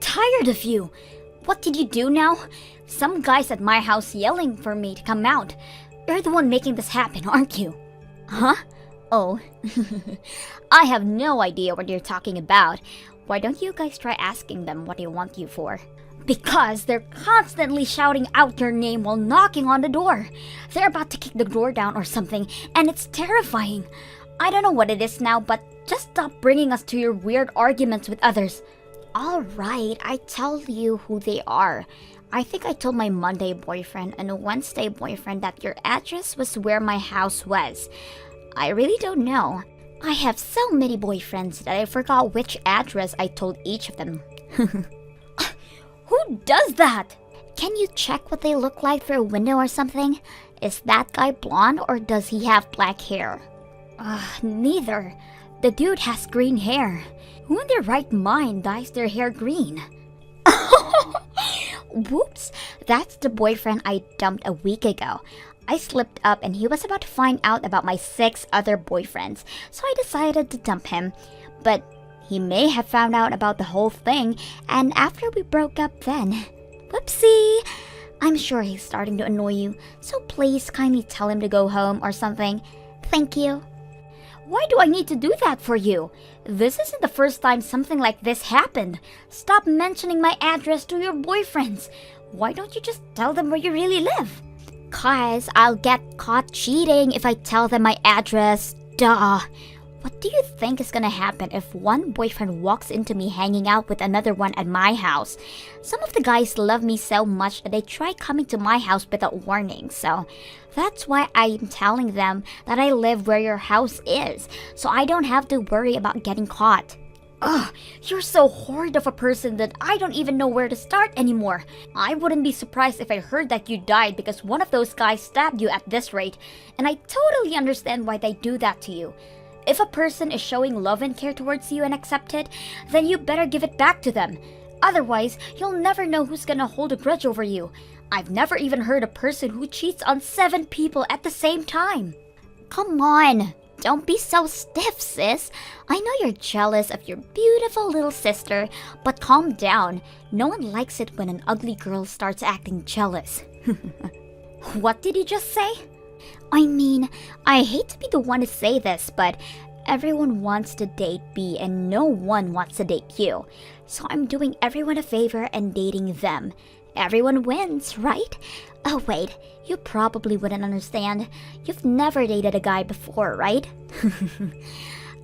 tired of you. What did you do now? Some guy's at my house yelling for me to come out. You're the one making this happen, aren't you? Huh? Oh. I have no idea what you're talking about. Why don't you guys try asking them what they want you for? Because they're constantly shouting out your name while knocking on the door. They're about to kick the door down or something, and it's terrifying. I don't know what it is now, but just stop bringing us to your weird arguments with others. Alright, I tell you who they are. I think I told my Monday boyfriend and a Wednesday boyfriend that your address was where my house was. I really don't know. I have so many boyfriends that I forgot which address I told each of them. Who does that? Can you check what they look like through a window or something? Is that guy blonde or does he have black hair? Neither. The dude has green hair. Who in their right mind dyes their hair green? Whoops, that's the boyfriend I dumped a week ago. I slipped up and he was about to find out about my 6 other boyfriends, so I decided to dump him. But he may have found out about the whole thing, and after we broke up then. Whoopsie! I'm sure he's starting to annoy you, so please kindly tell him to go home or something. Thank you. Why do I need to do that for you? This isn't the first time something like this happened. Stop mentioning my address to your boyfriends. Why don't you just tell them where you really live? 'Cause I'll get caught cheating if I tell them my address. Duh. What do you think is gonna happen if one boyfriend walks into me hanging out with another one at my house? Some of the guys love me so much that they try coming to my house without warning, so that's why I'm telling them that I live where your house is, so I don't have to worry about getting caught. Ugh, you're so horrid of a person that I don't even know where to start anymore. I wouldn't be surprised if I heard that you died because one of those guys stabbed you at this rate, and I totally understand why they do that to you. If a person is showing love and care towards you and accept it, then you better give it back to them. Otherwise, you'll never know who's gonna hold a grudge over you. I've never even heard a person who cheats on 7 people at the same time. Come on, don't be so stiff, sis. I know you're jealous of your beautiful little sister, but calm down. No one likes it when an ugly girl starts acting jealous. What did you just say? I mean, I hate to be the one to say this, but everyone wants to date B and no one wants to date you. So I'm doing everyone a favor and dating them. Everyone wins, right? Oh wait, you probably wouldn't understand. You've never dated a guy before, right?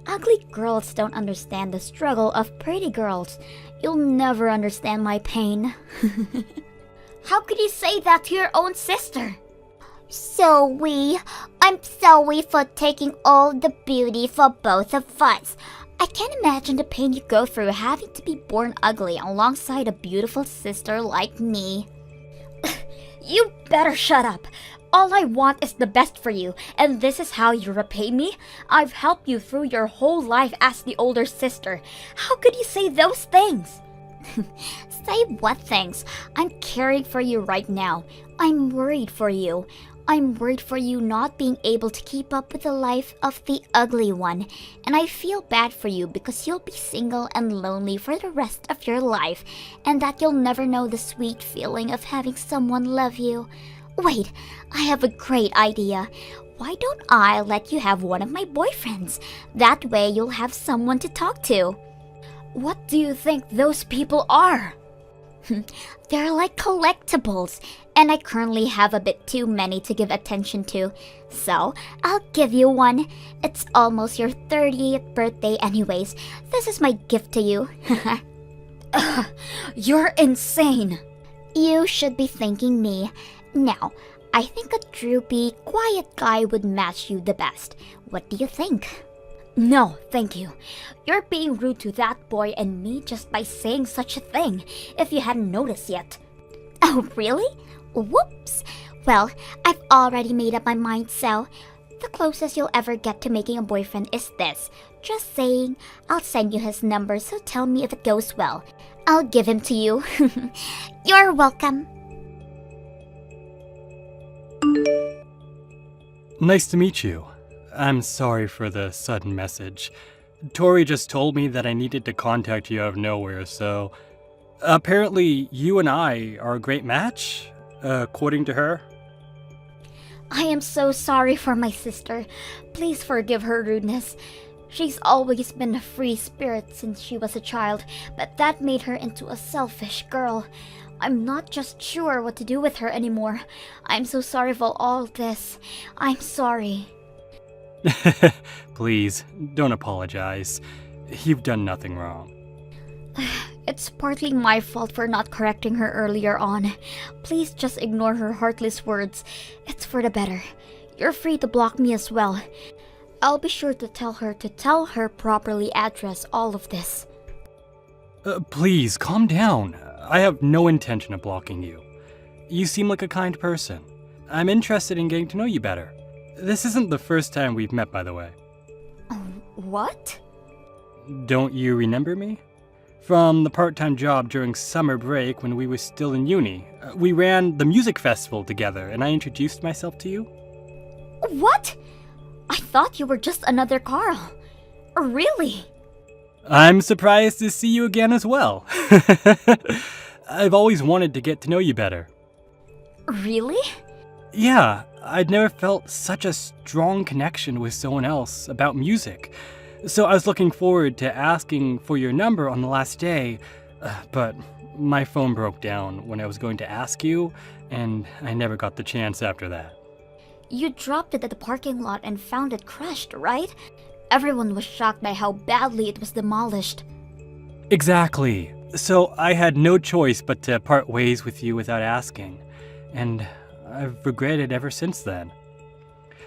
Ugly girls don't understand the struggle of pretty girls. You'll never understand my pain. How could you say that to your own sister? I'm sorry for taking all the beauty for both of us. I can't imagine the pain you go through having to be born ugly alongside a beautiful sister like me. You better shut up. All I want is the best for you, and this is how you repay me? I've helped you through your whole life as the older sister. How could you say those things? Say what things? I'm caring for you right now. I'm worried for you. I'm worried for you not being able to keep up with the life of the ugly one. And I feel bad for you because you'll be single and lonely for the rest of your life, and that you'll never know the sweet feeling of having someone love you. Wait, I have a great idea. Why don't I let you have one of my boyfriends? That way you'll have someone to talk to. What do you think those people are? They're like collectibles, and I currently have a bit too many to give attention to. So, I'll give you one. It's almost your 30th birthday anyways. This is my gift to you. You're insane. You should be thanking me. Now, I think a droopy, quiet guy would match you the best. What do you think? No, thank you. You're being rude to that boy and me just by saying such a thing, if you hadn't noticed yet. Oh, really? Whoops. Well, I've already made up my mind, so the closest you'll ever get to making a boyfriend is this. Just saying. I'll send you his number, so tell me if it goes well. I'll give him to you. You're welcome. Nice to meet you. I'm sorry for the sudden message. Tori just told me that I needed to contact you out of nowhere, so Apparently, you and I are a great match, according to her. I am so sorry for my sister. Please forgive her rudeness. She's always been a free spirit since she was a child, but that made her into a selfish girl. I'm not just sure what to do with her anymore. I'm so sorry for all this. I'm sorry. Please, don't apologize. You've done nothing wrong. It's partly my fault for not correcting her earlier on. Please just ignore her heartless words. It's for the better. You're free to block me as well. I'll be sure to tell her properly address all of this. Please, calm down. I have no intention of blocking you. You seem like a kind person. I'm interested in getting to know you better. This isn't the first time we've met, by the way. What? Don't you remember me? From the part-time job during summer break when we were still in uni. We ran the music festival together, and I introduced myself to you. What? I thought you were just another Carl. Really? I'm surprised to see you again as well. I've always wanted to get to know you better. Really? Yeah, I'd never felt such a strong connection with someone else about music. So I was looking forward to asking for your number on the last day, but my phone broke down when I was going to ask you, and I never got the chance after that. You dropped it at the parking lot and found it crushed, right? Everyone was shocked by how badly it was demolished. Exactly. So I had no choice but to part ways with you without asking, and I've regretted ever since then.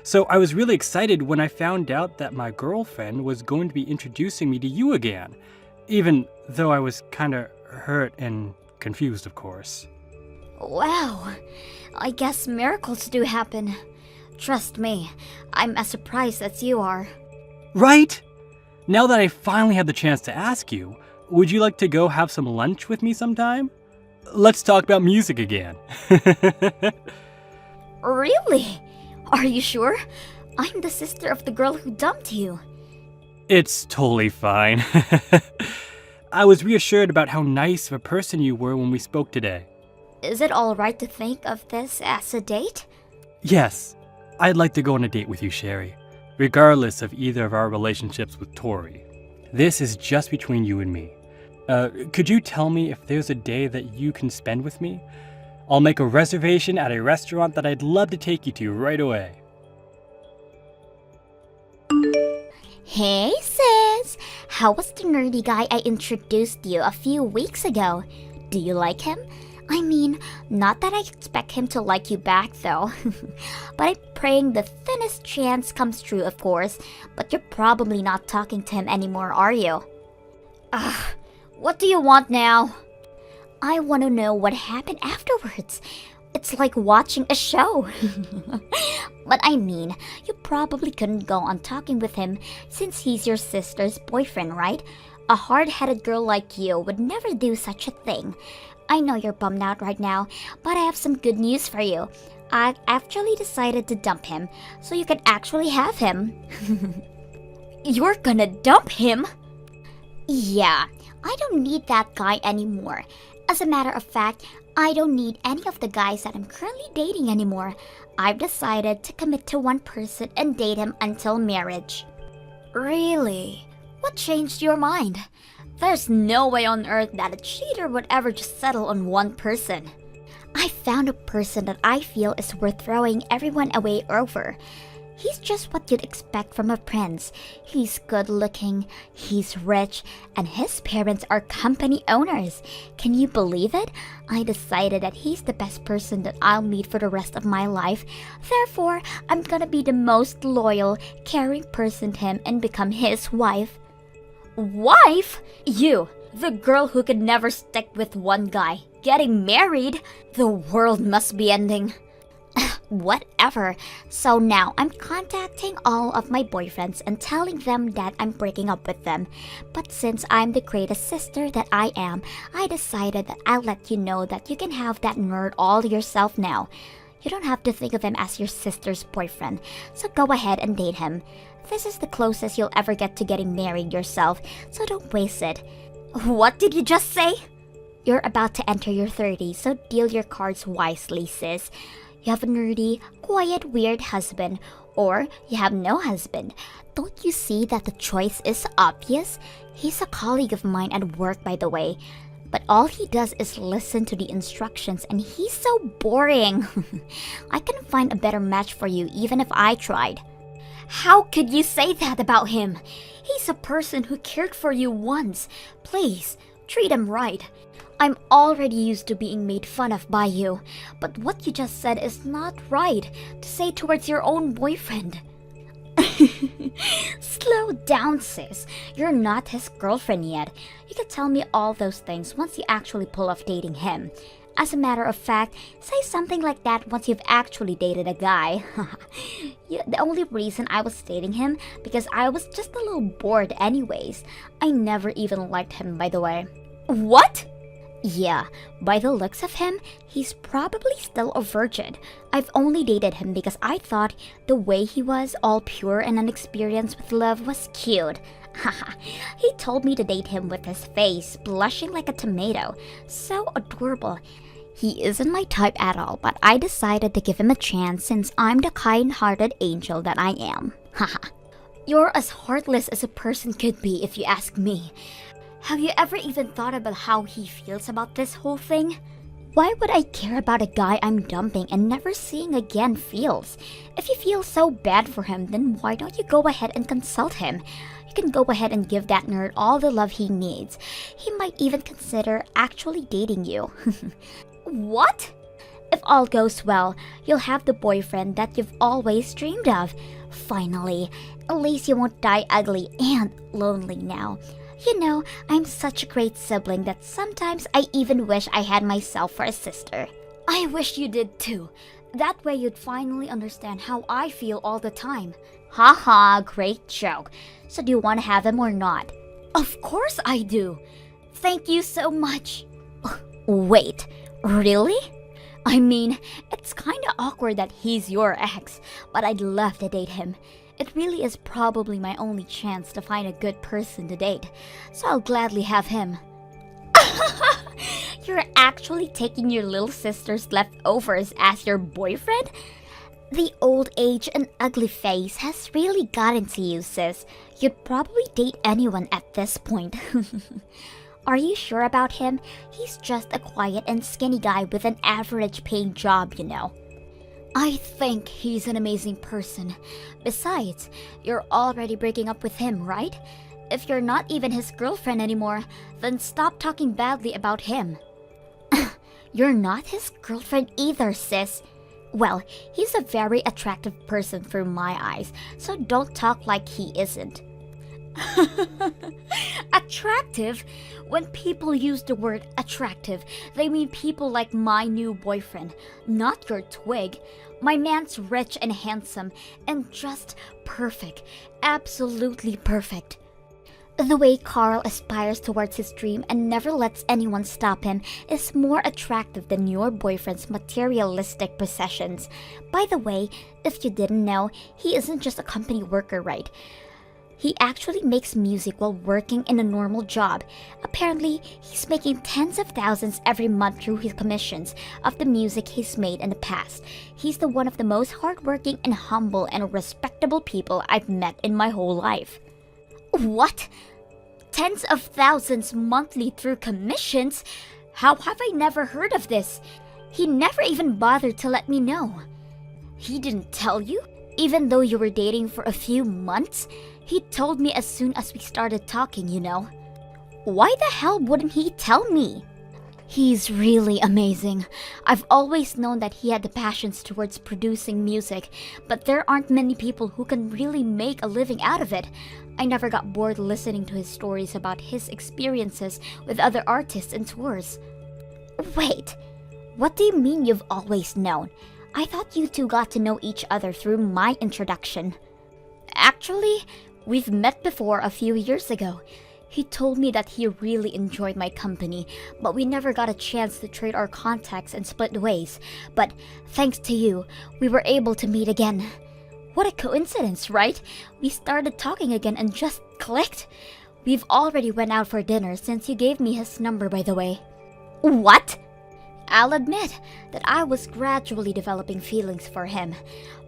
So I was really excited when I found out that my girlfriend was going to be introducing me to you again, even though I was kinda hurt and confused, of course. Wow, I guess miracles do happen. Trust me, I'm as surprised as you are. Right? Now that I finally had the chance to ask you, would you like to go have some lunch with me sometime? Let's talk about music again. Really? Are you sure? I'm the sister of the girl who dumped you. It's totally fine. I was reassured about how nice of a person you were when we spoke today. Is it alright to think of this as a date? Yes, I'd like to go on a date with you, Sherry, regardless of either of our relationships with Tori. This is just between you and me. Could you tell me if there's a day that you can spend with me? I'll make a reservation at a restaurant that I'd love to take you to right away. Hey sis! How was the nerdy guy I introduced you a few weeks ago? Do you like him? I mean, not that I expect him to like you back though. But I'm praying the thinnest chance comes true, of course. But you're probably not talking to him anymore, are you? Ugh, what do you want now? I want to know what happened afterwards. It's like watching a show. But I mean, you probably couldn't go on talking with him since he's your sister's boyfriend, right? A hard-headed girl like you would never do such a thing. I know you're bummed out right now, but I have some good news for you. I actually decided to dump him, so you can actually have him. You're gonna dump him? Yeah, I don't need that guy anymore. As a matter of fact, I don't need any of the guys that I'm currently dating anymore. I've decided to commit to one person and date him until marriage. Really? What changed your mind? There's no way on earth that a cheater would ever just settle on one person. I found a person that I feel is worth throwing everyone away over. He's just what you'd expect from a prince. He's good looking, he's rich, and his parents are company owners. Can you believe it? I decided that he's the best person that I'll meet for the rest of my life. Therefore, I'm gonna be the most loyal, caring person to him and become his wife. Wife? You, the girl who could never stick with one guy, getting married? The world must be ending. Whatever. So now I'm contacting all of my boyfriends and telling them that I'm breaking up with them. But since I'm the greatest sister that I am, I decided that I'll let you know that you can have that nerd all yourself now. You don't have to think of him as your sister's boyfriend, so go ahead and date him. This is the closest you'll ever get to getting married yourself, so don't waste it. What did you just say? You're about to enter your 30s, so deal your cards wisely, sis. You have a nerdy, quiet, weird husband, or you have no husband. Don't you see that the choice is obvious? He's a colleague of mine at work, by the way. But all he does is listen to the instructions, and he's so boring. I couldn't find a better match for you even if I tried. How could you say that about him? He's a person who cared for you once. Please, treat him right. I'm already used to being made fun of by you, but what you just said is not right to say towards your own boyfriend. Slow down, sis. You're not his girlfriend yet. You can tell me all those things once you actually pull off dating him. As a matter of fact, say something like that once you've actually dated a guy. The only reason I was dating him because I was just a little bored anyways. I never even liked him, by the way. What? Yeah, by the looks of him, he's probably still a virgin. I've only dated him because I thought the way he was, all pure and unexperienced with love, was cute. Haha, he told me to date him with his face blushing like a tomato. So adorable. He isn't my type at all, but I decided to give him a chance since I'm the kind-hearted angel that I am. Haha. You're as heartless as a person could be if you ask me. Have you ever even thought about how he feels about this whole thing? Why would I care about a guy I'm dumping and never seeing again feels? If you feel so bad for him, then why don't you go ahead and consult him? You can go ahead and give that nerd all the love he needs. He might even consider actually dating you. What? If all goes well, you'll have the boyfriend that you've always dreamed of. Finally, at least you won't die ugly and lonely now. You know, I'm such a great sibling that sometimes I even wish I had myself for a sister. I wish you did too. That way you'd finally understand how I feel all the time. Haha, great joke. So do you want to have him or not? Of course I do. Thank you so much. Wait, really? I mean, it's kinda awkward that he's your ex, but I'd love to date him. It really is probably my only chance to find a good person to date, so I'll gladly have him. You're actually taking your little sister's leftovers as your boyfriend? The old age and ugly face has really gotten to you, sis. You'd probably date anyone at this point. Are you sure about him? He's just a quiet and skinny guy with an average paying job, you know. I think he's an amazing person. Besides, you're already breaking up with him, right? If you're not even his girlfriend anymore, then stop talking badly about him. You're not his girlfriend either, sis. Well, he's a very attractive person through my eyes, so don't talk like he isn't. Attractive? When people use the word attractive, they mean people like my new boyfriend, not your twig. My man's rich and handsome, and just perfect. Absolutely perfect. The way Carl aspires towards his dream and never lets anyone stop him is more attractive than your boyfriend's materialistic possessions. By the way, if you didn't know, he isn't just a company worker, right? He actually makes music while working in a normal job. Apparently, he's making tens of thousands every month through his commissions of the music he's made in the past. He's the one of the most hardworking and humble and respectable people I've met in my whole life. What? Tens of thousands monthly through commissions? How have I never heard of this? He never even bothered to let me know. He didn't tell you? Even though you were dating for a few months? He told me as soon as we started talking, you know. Why the hell wouldn't he tell me? He's really amazing. I've always known that he had the passions towards producing music, but there aren't many people who can really make a living out of it. I never got bored listening to his stories about his experiences with other artists and tours. Wait, what do you mean you've always known? I thought you two got to know each other through my introduction. Actually, we've met before a few years ago. He told me that he really enjoyed my company, but we never got a chance to trade our contacts and split ways. But thanks to you, we were able to meet again. What a coincidence, right? We started talking again and just clicked. We've already went out for dinner since you gave me his number, by the way. What? I'll admit that I was gradually developing feelings for him,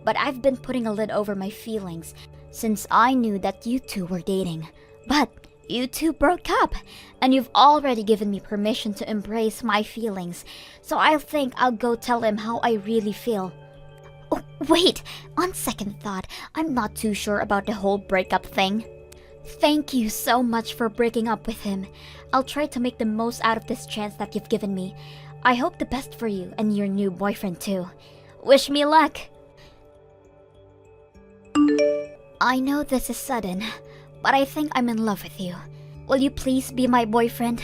but I've been putting a lid over my feelings since I knew that you two were dating. But you two broke up, and you've already given me permission to embrace my feelings, so I think I'll go tell him how I really feel. Oh, wait, on second thought, I'm not too sure about the whole breakup thing. Thank you so much for breaking up with him. I'll try to make the most out of this chance that you've given me. I hope the best for you and your new boyfriend too. Wish me luck! I know this is sudden, but I think I'm in love with you. Will you please be my boyfriend?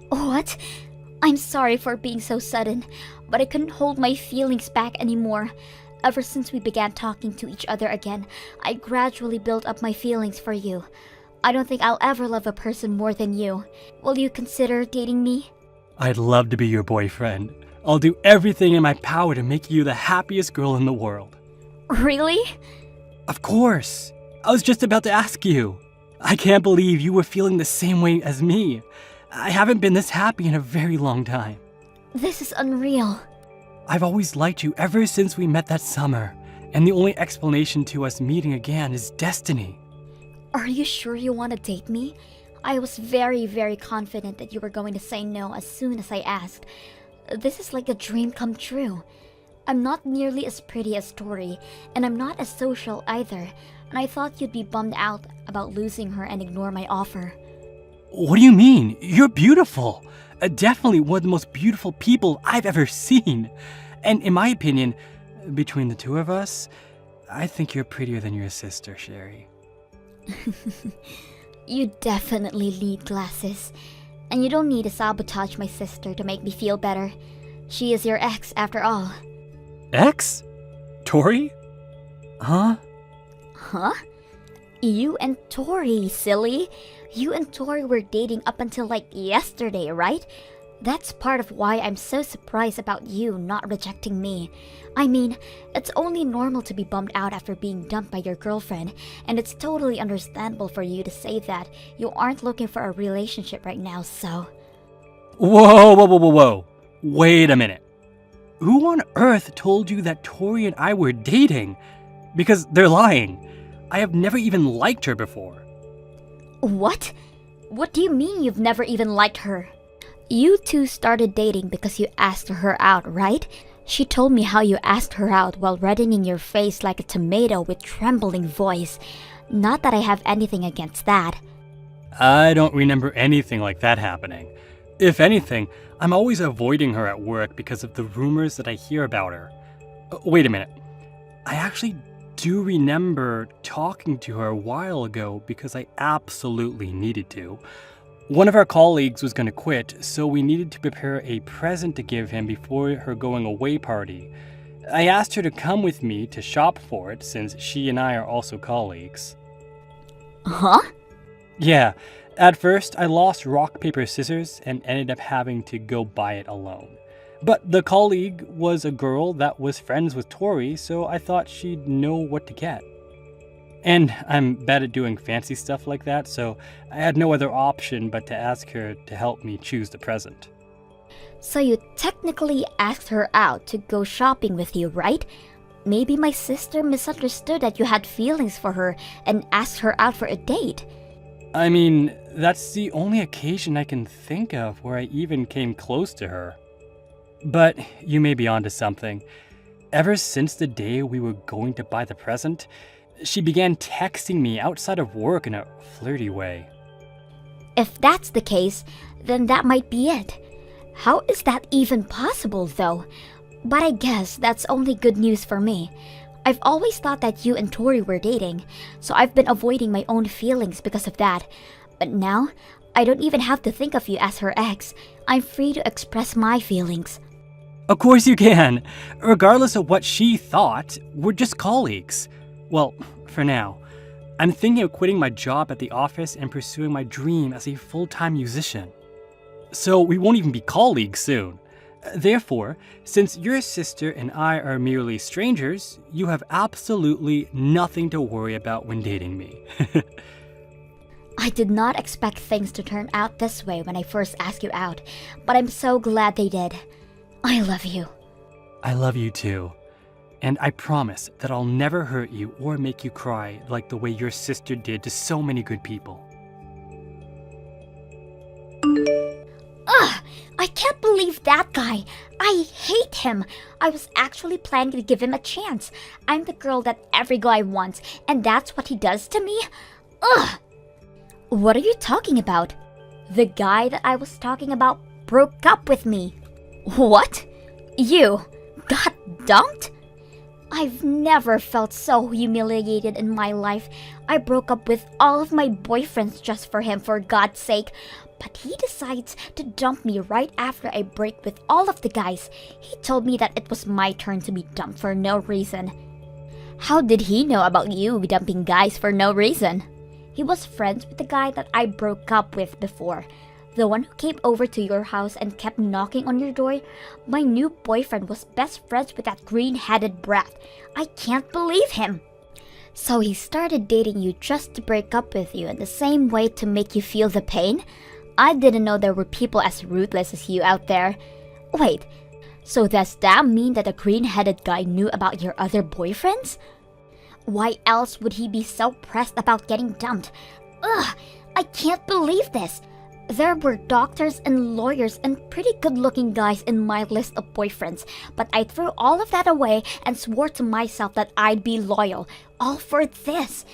What? I'm sorry for being so sudden, but I couldn't hold my feelings back anymore. Ever since we began talking to each other again, I gradually built up my feelings for you. I don't think I'll ever love a person more than you. Will you consider dating me? I'd love to be your boyfriend. I'll do everything in my power to make you the happiest girl in the world. Really? Of course. I was just about to ask you. I can't believe you were feeling the same way as me. I haven't been this happy in a very long time. This is unreal. I've always liked you ever since we met that summer, and the only explanation to us meeting again is destiny. Are you sure you want to date me? I was very confident that you were going to say no as soon as I asked. This is like a dream come true. I'm not nearly as pretty as Tori, and I'm not as social either, and I thought you'd be bummed out about losing her and ignore my offer. What do you mean? You're beautiful. Definitely one of the most beautiful people I've ever seen. And in my opinion, between the two of us, I think you're prettier than your sister, Sherry. You definitely need glasses. And you don't need to sabotage my sister to make me feel better. She is your ex after all. Ex? Tori? Huh? Huh? You and Tori, silly. You and Tori were dating up until like yesterday, right? That's part of why I'm so surprised about you not rejecting me. I mean, it's only normal to be bummed out after being dumped by your girlfriend, and it's totally understandable for you to say that you aren't looking for a relationship right now, so... Whoa. Wait a minute. Who on earth told you that Tori and I were dating? Because they're lying. I have never even liked her before. What? What do you mean you've never even liked her? You two started dating because you asked her out, right? She told me how you asked her out while reddening your face like a tomato with trembling voice. Not that I have anything against that. I don't remember anything like that happening. If anything, I'm always avoiding her at work because of the rumors that I hear about her. Wait a minute. I actually do remember talking to her a while ago because I absolutely needed to. One of our colleagues was going to quit, so we needed to prepare a present to give him before her going away party. I asked her to come with me to shop for it since she and I are also colleagues. Huh? Yeah, at first I lost rock, paper, scissors and ended up having to go buy it alone. But the colleague was a girl that was friends with Tori, so I thought she'd know what to get. And I'm bad at doing fancy stuff like that, so I had no other option but to ask her to help me choose the present. So you technically asked her out to go shopping with you, right? Maybe my sister misunderstood that you had feelings for her and asked her out for a date. I mean, that's the only occasion I can think of where I even came close to her. But you may be onto something. Ever since the day we were going to buy the present, she began texting me outside of work in a flirty way. If that's the case, then that might be it. How is that even possible, though? But I guess that's only good news for me. I've always thought that you and Tori were dating, so I've been avoiding my own feelings because of that. But now, I don't even have to think of you as her ex. I'm free to express my feelings. Of course you can. Regardless of what she thought, we're just colleagues. Well, for now. I'm thinking of quitting my job at the office and pursuing my dream as a full-time musician. So we won't even be colleagues soon. Therefore, since your sister and I are merely strangers, you have absolutely nothing to worry about when dating me. I did not expect things to turn out this way when I first asked you out, but I'm so glad they did. I love you. I love you too. And I promise that I'll never hurt you or make you cry like the way your sister did to so many good people. Ugh! I can't believe that guy. I hate him. I was actually planning to give him a chance. I'm the girl that every guy wants, and that's what he does to me? Ugh! What are you talking about? The guy that I was talking about broke up with me. What? You got dumped? I've never felt so humiliated in my life. I broke up with all of my boyfriends just for him, for God's sake. But he decides to dump me right after I break with all of the guys. He told me that it was my turn to be dumped for no reason. How did he know about you dumping guys for no reason? He was friends with the guy that I broke up with before. The one who came over to your house and kept knocking on your door. My new boyfriend was best friends with that green-headed brat. I can't believe him. So he started dating you just to break up with you in the same way to make you feel the pain? I didn't know there were people as ruthless as you out there. Wait, so does that mean that the green-headed guy knew about your other boyfriends? Why else would he be so pressed about getting dumped? Ugh, I can't believe this. There were doctors and lawyers and pretty good-looking guys in my list of boyfriends, but I threw all of that away and swore to myself that I'd be loyal, all for this.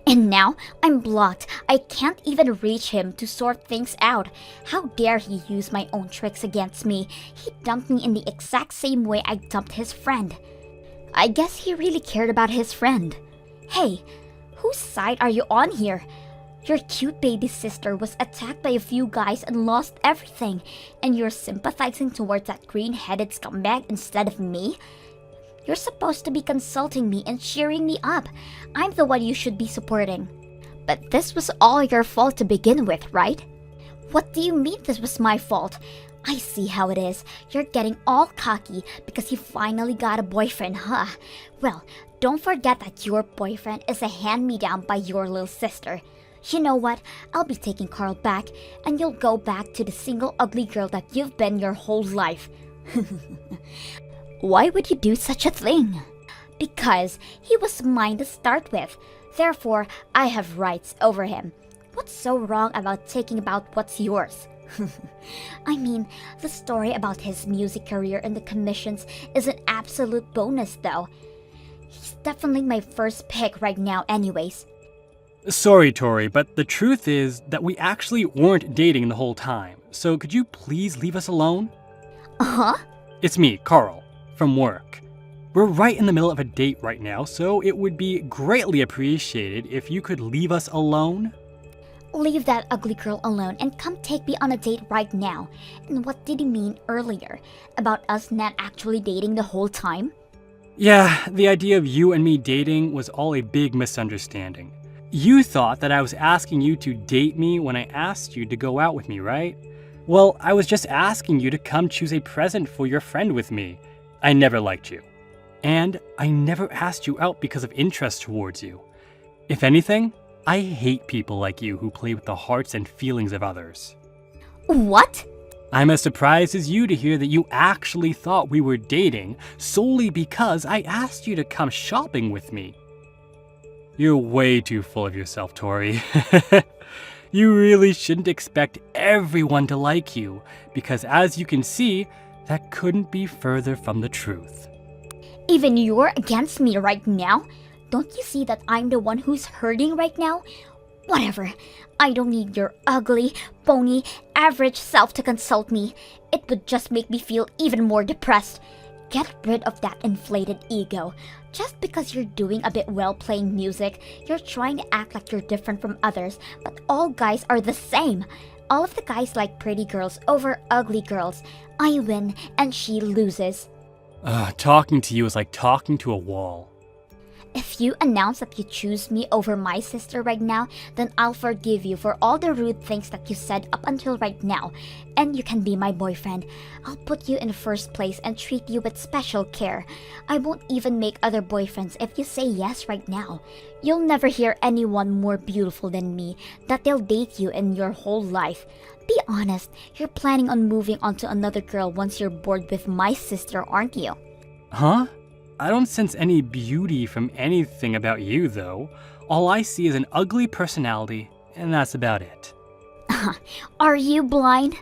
And now I'm blocked. I can't even reach him to sort things out. How dare he use my own tricks against me? He dumped me in the exact same way I dumped his friend. I guess he really cared about his friend. Hey, whose side are you on here? Your cute baby sister was attacked by a few guys and lost everything, and you're sympathizing towards that green-headed scumbag instead of me? You're supposed to be consulting me and cheering me up. I'm the one you should be supporting. But this was all your fault to begin with, right? What do you mean this was my fault? I see how it is. You're getting all cocky because you finally got a boyfriend, huh? Well, don't forget that your boyfriend is a hand-me-down by your little sister. You know what? I'll be taking Carl back, and you'll go back to the single ugly girl that you've been your whole life. Why would you do such a thing? Because he was mine to start with. Therefore, I have rights over him. What's so wrong about taking about what's yours? I mean, the story about his music career and the commissions is an absolute bonus though. He's definitely my first pick right now anyways. Sorry, Tori, but the truth is that we actually weren't dating the whole time. So could you please leave us alone? Uh-huh? It's me, Carl, from work. We're right in the middle of a date right now, so it would be greatly appreciated if you could leave us alone. Leave that ugly girl alone and come take me on a date right now. And what did you mean earlier? About us not actually dating the whole time? Yeah, the idea of you and me dating was all a big misunderstanding. You thought that I was asking you to date me when I asked you to go out with me, right? Well, I was just asking you to come choose a present for your friend with me. I never liked you. And I never asked you out because of interest towards you. If anything, I hate people like you who play with the hearts and feelings of others. What? I'm as surprised as you to hear that you actually thought we were dating solely because I asked you to come shopping with me. You're way too full of yourself, Tori. You really shouldn't expect everyone to like you, because as you can see, that couldn't be further from the truth. Even you're against me right now? Don't you see that I'm the one who's hurting right now? Whatever. I don't need your ugly, bony, average self to consult me. It would just make me feel even more depressed. Get rid of that inflated ego. Just because you're doing a bit well playing music, you're trying to act like you're different from others, but all guys are the same. All of the guys like pretty girls over ugly girls. I win and she loses. Talking to you is like talking to a wall. If you announce that you choose me over my sister right now, then I'll forgive you for all the rude things that you said up until right now, and you can be my boyfriend. I'll put you in first place and treat you with special care. I won't even make other boyfriends if you say yes right now. You'll never hear anyone more beautiful than me that they'll date you in your whole life. Be honest, you're planning on moving on to another girl once you're bored with my sister, aren't you? Huh? I don't sense any beauty from anything about you, though. All I see is an ugly personality, and that's about it. Are you blind?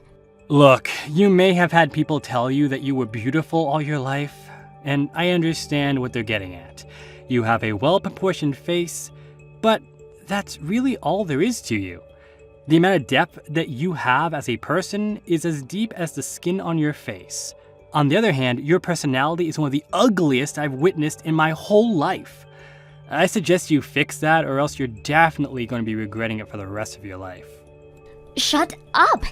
Look, you may have had people tell you that you were beautiful all your life, and I understand what they're getting at. You have a well-proportioned face, but that's really all there is to you. The amount of depth that you have as a person is as deep as the skin on your face. On the other hand, your personality is one of the ugliest I've witnessed in my whole life. I suggest you fix that, or else you're definitely going to be regretting it for the rest of your life. Shut up!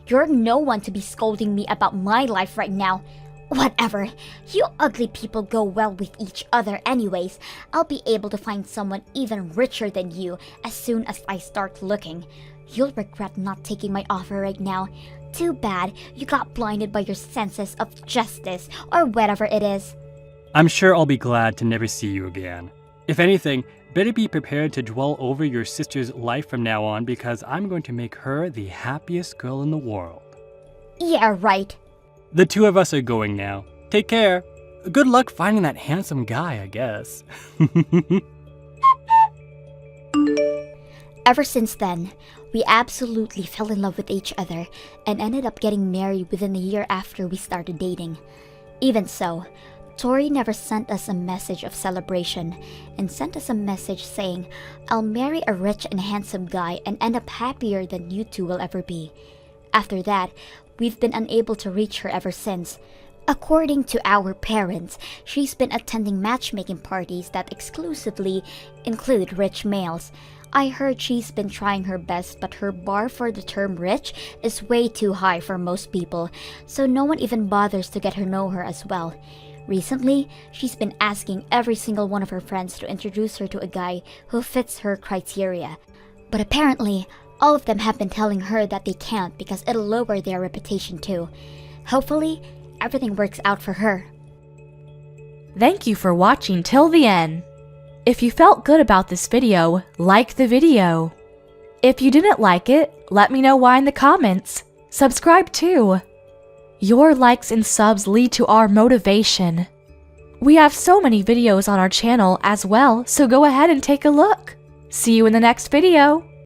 You're no one to be scolding me about my life right now. Whatever. You ugly people go well with each other anyways. I'll be able to find someone even richer than you as soon as I start looking. You'll regret not taking my offer right now. Too bad you got blinded by your senses of justice or whatever it is. I'm sure I'll be glad to never see you again. If anything, better be prepared to dwell over your sister's life from now on, because I'm going to make her the happiest girl in the world. Yeah, right. The two of us are going now. Take care. Good luck finding that handsome guy, I guess. Ever since then, we absolutely fell in love with each other and ended up getting married within a year after we started dating. Even so, Tori never sent us a message of celebration and sent us a message saying, "I'll marry a rich and handsome guy and end up happier than you two will ever be." After that, we've been unable to reach her ever since. According to our parents, she's been attending matchmaking parties that exclusively include rich males. I heard she's been trying her best, but her bar for the term rich is way too high for most people, so no one even bothers to get to know her as well. Recently, she's been asking every single one of her friends to introduce her to a guy who fits her criteria. But apparently, all of them have been telling her that they can't because it'll lower their reputation too. Hopefully, everything works out for her. Thank you for watching till the end. If you felt good about this video, like the video. If you didn't like it, let me know why in the comments. Subscribe too. Your likes and subs lead to our motivation. We have so many videos on our channel as well, so go ahead and take a look. See you in the next video.